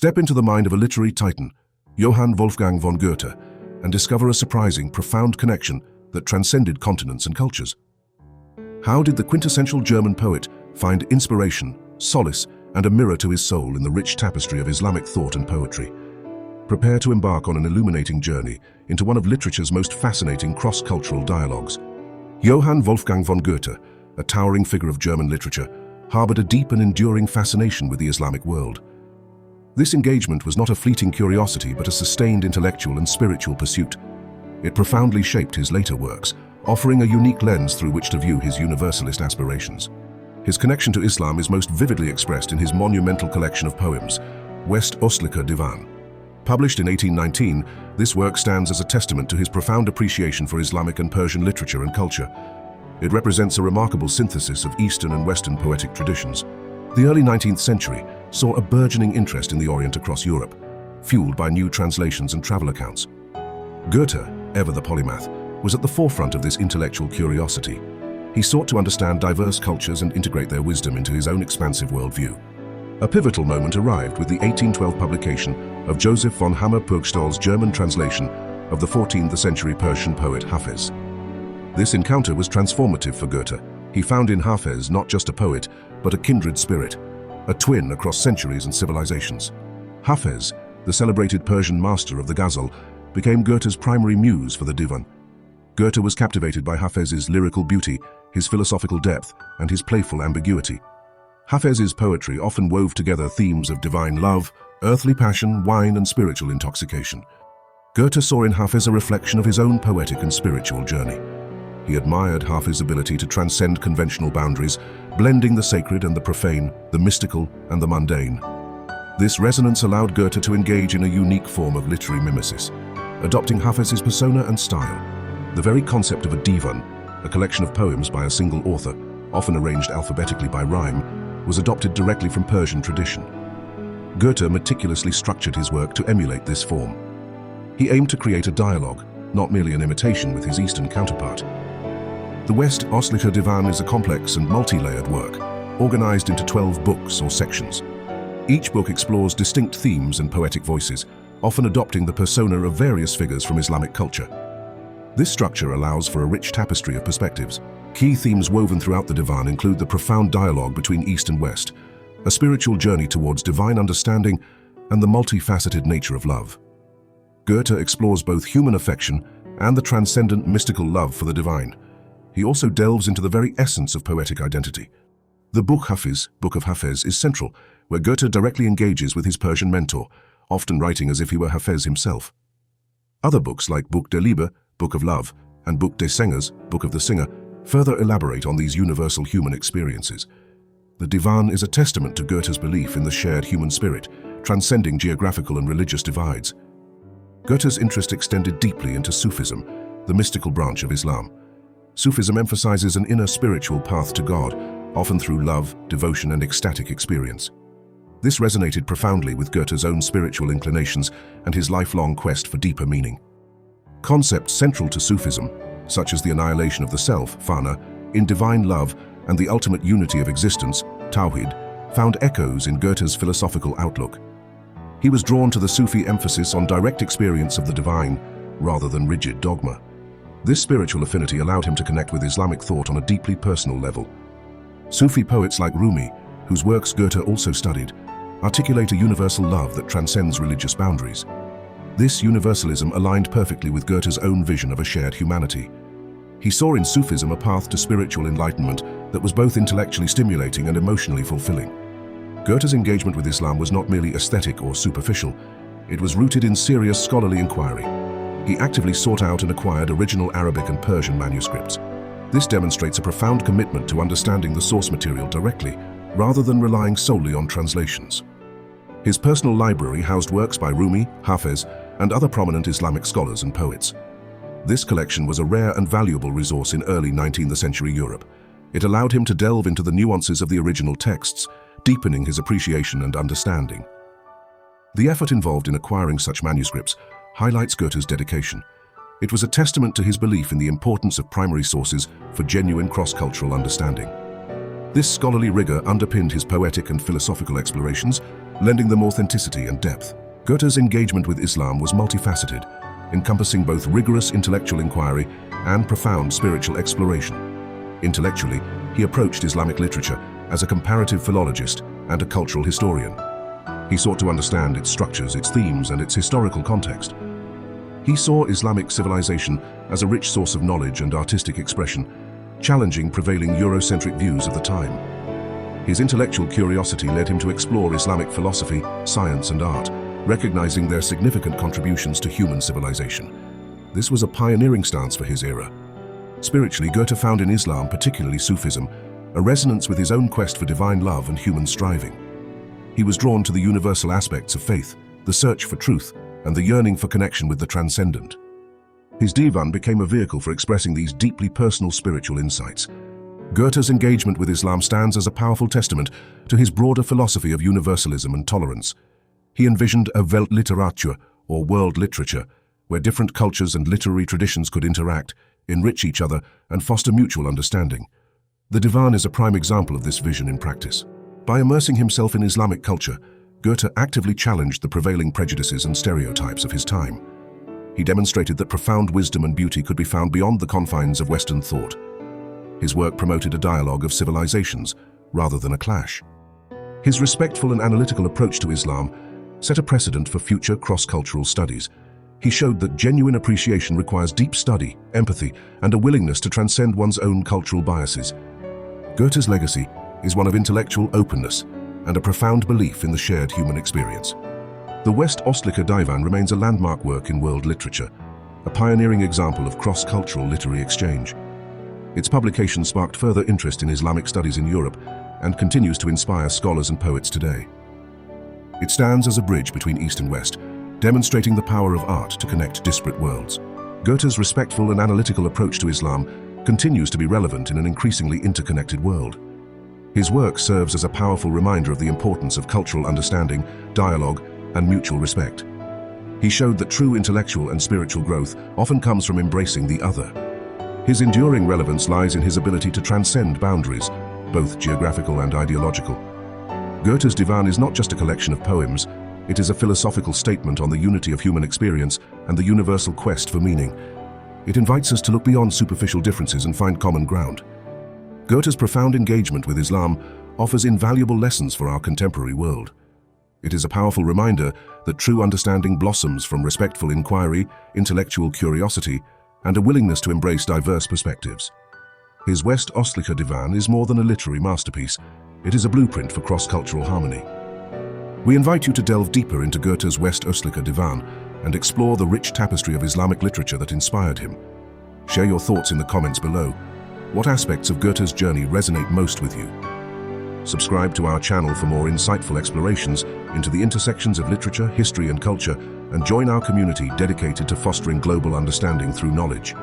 Step into the mind of a literary titan, Johann Wolfgang von Goethe, and discover a surprising, profound connection that transcended continents and cultures. How did the quintessential German poet find inspiration, solace, and a mirror to his soul in the rich tapestry of Islamic thought and poetry? Prepare to embark on an illuminating journey into one of literature's most fascinating cross-cultural dialogues. Johann Wolfgang von Goethe, a towering figure of German literature, harbored a deep and enduring fascination with the Islamic world. This engagement was not a fleeting curiosity but a sustained intellectual and spiritual pursuit. It profoundly shaped his later works, offering a unique lens through which to view his universalist aspirations. His connection to Islam is most vividly expressed in his monumental collection of poems, West-östlicher Divan. Published in 1819, this work stands as a testament to his profound appreciation for Islamic and Persian literature and culture. It represents a remarkable synthesis of Eastern and Western poetic traditions. The early 19th century saw a burgeoning interest in the Orient across Europe, fueled by new translations and travel accounts. Goethe, ever the polymath, was at the forefront of this intellectual curiosity. He sought to understand diverse cultures and integrate their wisdom into his own expansive worldview. A pivotal moment arrived with the 1812 publication of Joseph von Hammer-Purgstall's German translation of the 14th century Persian poet Hafez. This encounter was transformative for Goethe. He found in Hafez not just a poet, but a kindred spirit, a twin across centuries and civilizations. Hafez, the celebrated Persian master of the ghazal, became Goethe's primary muse for the divan. Goethe was captivated by Hafez's lyrical beauty, his philosophical depth, and his playful ambiguity. Hafez's poetry often wove together themes of divine love, earthly passion, wine, and spiritual intoxication. Goethe saw in Hafez a reflection of his own poetic and spiritual journey. He admired Hafez's ability to transcend conventional boundaries, blending the sacred and the profane, the mystical and the mundane. This resonance allowed Goethe to engage in a unique form of literary mimesis, adopting Hafez's persona and style. The very concept of a divan, a collection of poems by a single author, often arranged alphabetically by rhyme, was adopted directly from Persian tradition. Goethe meticulously structured his work to emulate this form. He aimed to create a dialogue, not merely an imitation with his Eastern counterpart. The West-östlicher Divan is a complex and multi-layered work, organized into 12 books or sections. Each book explores distinct themes and poetic voices, often adopting the persona of various figures from Islamic culture. This structure allows for a rich tapestry of perspectives. Key themes woven throughout the Divan include the profound dialogue between East and West, a spiritual journey towards divine understanding, and the multifaceted nature of love. Goethe explores both human affection and the transcendent mystical love for the divine. He also delves into the very essence of poetic identity. The Book Hafez, Book of Hafez, is central, where Goethe directly engages with his Persian mentor, often writing as if he were Hafez himself. Other books like Buch der Liebe, Book of Love, and Buch des Sängers, Book of the Singer, further elaborate on these universal human experiences. The Divan is a testament to Goethe's belief in the shared human spirit, transcending geographical and religious divides. Goethe's interest extended deeply into Sufism, the mystical branch of Islam. Sufism emphasizes an inner spiritual path to God, often through love, devotion, and ecstatic experience. This resonated profoundly with Goethe's own spiritual inclinations and his lifelong quest for deeper meaning. Concepts central to Sufism, such as the annihilation of the self, fana, in divine love, and the ultimate unity of existence, tawhid, found echoes in Goethe's philosophical outlook. He was drawn to the Sufi emphasis on direct experience of the divine, rather than rigid dogma. This spiritual affinity allowed him to connect with Islamic thought on a deeply personal level. Sufi poets like Rumi, whose works Goethe also studied, articulate a universal love that transcends religious boundaries. This universalism aligned perfectly with Goethe's own vision of a shared humanity. He saw in Sufism a path to spiritual enlightenment that was both intellectually stimulating and emotionally fulfilling. Goethe's engagement with Islam was not merely aesthetic or superficial, it was rooted in serious scholarly inquiry. He actively sought out and acquired original Arabic and Persian manuscripts. This demonstrates a profound commitment to understanding the source material directly, rather than relying solely on translations. His personal library housed works by Rumi, Hafez, and other prominent Islamic scholars and poets. This collection was a rare and valuable resource in early 19th century Europe. It allowed him to delve into the nuances of the original texts, deepening his appreciation and understanding. The effort involved in acquiring such manuscripts highlights Goethe's dedication. It was a testament to his belief in the importance of primary sources for genuine cross-cultural understanding. This scholarly rigor underpinned his poetic and philosophical explorations, lending them authenticity and depth. Goethe's engagement with Islam was multifaceted, encompassing both rigorous intellectual inquiry and profound spiritual exploration. Intellectually, he approached Islamic literature as a comparative philologist and a cultural historian. He sought to understand its structures, its themes, and its historical context. He saw Islamic civilization as a rich source of knowledge and artistic expression, challenging prevailing Eurocentric views of the time. His intellectual curiosity led him to explore Islamic philosophy, science, and art, recognizing their significant contributions to human civilization. This was a pioneering stance for his era. Spiritually, Goethe found in Islam, particularly Sufism, a resonance with his own quest for divine love and human striving. He was drawn to the universal aspects of faith, the search for truth, and the yearning for connection with the transcendent. His divan became a vehicle for expressing these deeply personal spiritual insights. Goethe's engagement with Islam stands as a powerful testament to his broader philosophy of universalism and tolerance. He envisioned a Weltliteratur, or world literature, where different cultures and literary traditions could interact, enrich each other, and foster mutual understanding. The divan is a prime example of this vision in practice. By immersing himself in Islamic culture, Goethe actively challenged the prevailing prejudices and stereotypes of his time. He demonstrated that profound wisdom and beauty could be found beyond the confines of Western thought. His work promoted a dialogue of civilizations, rather than a clash. His respectful and analytical approach to Islam set a precedent for future cross-cultural studies. He showed that genuine appreciation requires deep study, empathy, and a willingness to transcend one's own cultural biases. Goethe's legacy is one of intellectual openness and a profound belief in the shared human experience. The West-östlicher Divan remains a landmark work in world literature, a pioneering example of cross-cultural literary exchange. Its publication sparked further interest in Islamic studies in Europe and continues to inspire scholars and poets today. It stands as a bridge between East and West, demonstrating the power of art to connect disparate worlds. Goethe's respectful and analytical approach to Islam continues to be relevant in an increasingly interconnected world. His work serves as a powerful reminder of the importance of cultural understanding, dialogue, and mutual respect. He showed that true intellectual and spiritual growth often comes from embracing the other. His enduring relevance lies in his ability to transcend boundaries, both geographical and ideological. Goethe's Divan is not just a collection of poems, it is a philosophical statement on the unity of human experience and the universal quest for meaning. It invites us to look beyond superficial differences and find common ground. Goethe's profound engagement with Islam offers invaluable lessons for our contemporary world. It is a powerful reminder that true understanding blossoms from respectful inquiry, intellectual curiosity, and a willingness to embrace diverse perspectives. His West-östlicher Divan is more than a literary masterpiece. It is a blueprint for cross-cultural harmony. We invite you to delve deeper into Goethe's West-östlicher Divan and explore the rich tapestry of Islamic literature that inspired him. Share your thoughts in the comments below. What aspects of Goethe's journey resonate most with you? Subscribe to our channel for more insightful explorations into the intersections of literature, history, and culture, and join our community dedicated to fostering global understanding through knowledge.